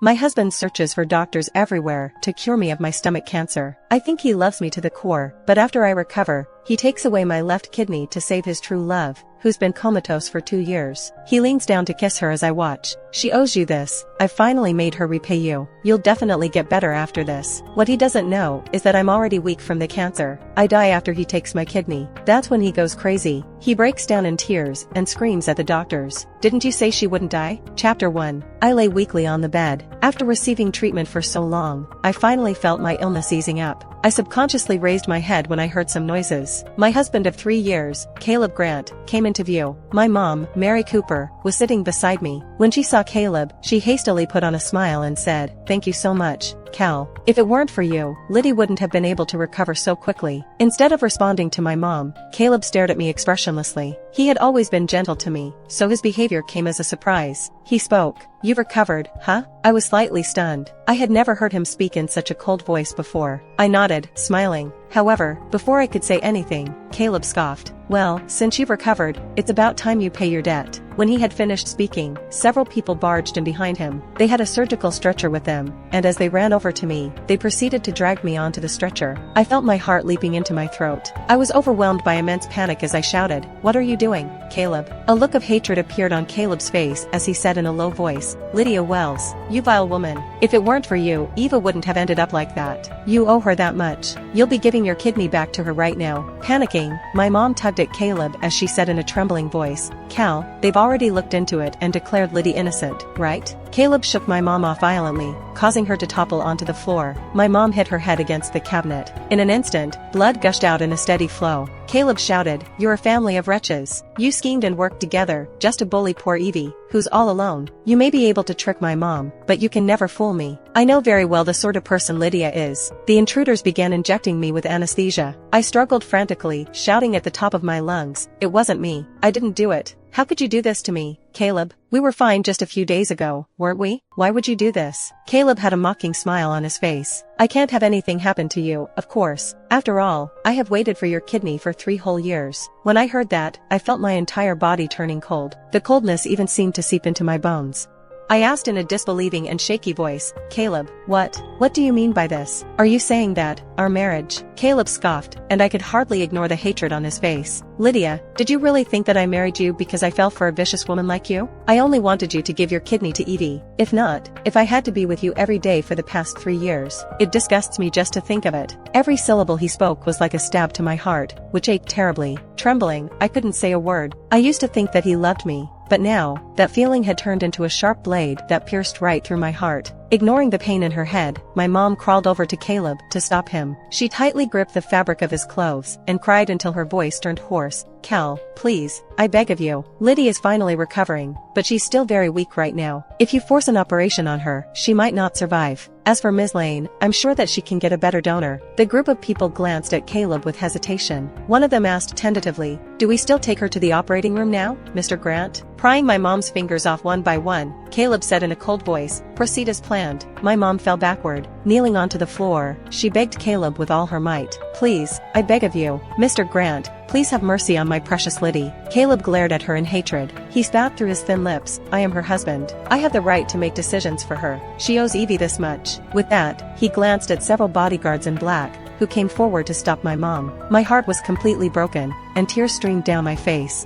My husband searches for doctors everywhere to cure me of my stomach cancer. I think he loves me to the core, but after I recover, he takes away my left kidney to save his true love, who's been comatose for 2 years. He leans down to kiss her as I watch. She owes you this. I finally made her repay you. You'll definitely get better after this. What he doesn't know is that I'm already weak from the cancer. I die after he takes my kidney. That's when he goes crazy. He breaks down in tears and screams at the doctors. Didn't you say she wouldn't die? Chapter 1. I lay weakly on the bed. After receiving treatment for so long, I finally felt my illness easing up. I subconsciously raised my head when I heard some noises. My husband of 3 years, Caleb Grant, came into view. My mom, Mary Cooper, was sitting beside me. When she saw Caleb, she hastily put on a smile and said, "Thank you so much, Cal. If it weren't for you, Liddy wouldn't have been able to recover so quickly." Instead of responding to my mom, Caleb stared at me expressionlessly. He had always been gentle to me, so his behavior came as a surprise. He spoke. "You've recovered, huh?" I was slightly stunned. I had never heard him speak in such a cold voice before. I nodded, smiling. However, before I could say anything, Caleb scoffed. "Well, since you've recovered, it's about time you pay your debt." When he had finished speaking, several people barged in behind him. They had a surgical stretcher with them, and as they ran over to me, they proceeded to drag me onto the stretcher. I felt my heart leaping into my throat. I was overwhelmed by immense panic as I shouted, "What are you doing, Caleb?" A look of hatred appeared on Caleb's face as he said in a low voice, "Lydia Wells, you vile woman. If it weren't for you, Eva wouldn't have ended up like that. You owe her that much. You'll be giving your kidney back to her right now." Panicking, my mom tugged at Caleb as she said in a trembling voice, "Cal, they've already looked into it and declared Liddy innocent, right?" Caleb shook my mom off violently, causing her to topple onto the floor. My mom hit her head against the cabinet. In an instant, blood gushed out in a steady flow. Caleb shouted, "You're a family of wretches. You schemed and worked together, just to bully poor Evie, who's all alone. You may be able to trick my mom, but you can never fool me. I know very well the sort of person Lydia is." The intruders began injecting me with anesthesia. I struggled frantically, shouting at the top of my lungs, "It wasn't me. I didn't do it. How could you do this to me, Caleb? We were fine just a few days ago, weren't we? Why would you do this?" Caleb had a mocking smile on his face. "I can't have anything happen to you, of course. After all, I have waited for your kidney for 3 whole years." When I heard that, I felt my entire body turning cold. The coldness even seemed to seep into my bones. I asked in a disbelieving and shaky voice, "Caleb, what do you mean by this? Are you saying that, our marriage?" Caleb scoffed, and I could hardly ignore the hatred on his face. "Lydia, did you really think that I married you because I fell for a vicious woman like you? I only wanted you to give your kidney to Evie. If not, if I had to be with you every day for the past 3 years, it disgusts me just to think of it." Every syllable he spoke was like a stab to my heart, which ached terribly. Trembling, I couldn't say a word. I used to think that he loved me, but now, that feeling had turned into a sharp blade that pierced right through my heart. Ignoring the pain in her head, my mom crawled over to Caleb to stop him. She tightly gripped the fabric of his clothes and cried until her voice turned hoarse, "Cal, please, I beg of you. Liddy is finally recovering, but she's still very weak right now. If you force an operation on her, she might not survive. As for Ms. Lane, I'm sure that she can get a better donor." The group of people glanced at Caleb with hesitation. One of them asked tentatively, "Do we still take her to the operating room now, Mr. Grant?" Prying my mom's fingers off one by one, Caleb said in a cold voice, "Proceed as planned." My mom fell backward. Kneeling onto the floor, she begged Caleb with all her might, "Please, I beg of you, Mr. Grant, please have mercy on my precious Liddy." Caleb glared at her in hatred. He spat through his thin lips, "I am her husband. I have the right to make decisions for her. She owes Evie this much." With that, he glanced at several bodyguards in black, who came forward to stop my mom. My heart was completely broken, and tears streamed down my face.